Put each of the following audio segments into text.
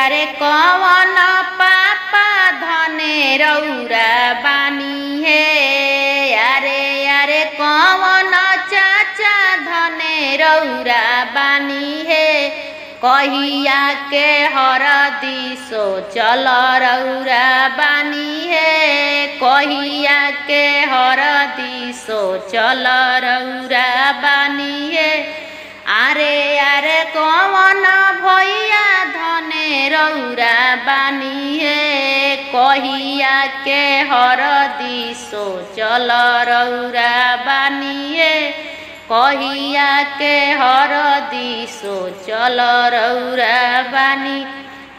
अरे कौन पापा धने रौरा बानी हे। अरे कौन चाचा धने रौरा बानी हे। कहिया के हरदी सो चल रौरा बानी हे। कहिया के हरदी सो चल रौरा बानी हे। अरे कौन भैया धने रौरा बानी हे। कहिया के हरदी सो चल रौरा बानी हे। कहिया के हरदी सो चल रौरा बानी।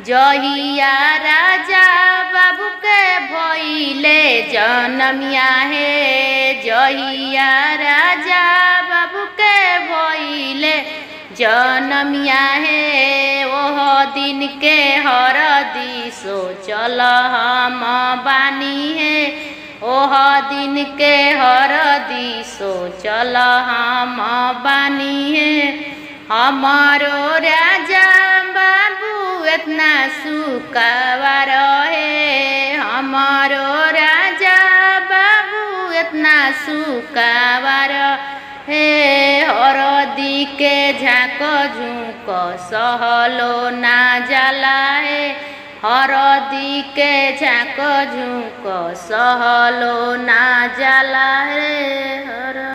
जहिया राजा बाबू के भइले जनमिया हे। जहिया राजा बाबू के भइले जनमिया हे। ओह दिन के हरदी सो चल हम बानी हे। ओह दिन के हरदी सो चल हम बानी हे। हमारो राजा बाबू इतना सुकावार है। हमारो राजा बाबू इतना सुकावार हे। हरदी के झाँक झुक सहलो ना जाला है। हरदी के झाँक झुक सहलो ना जाला है।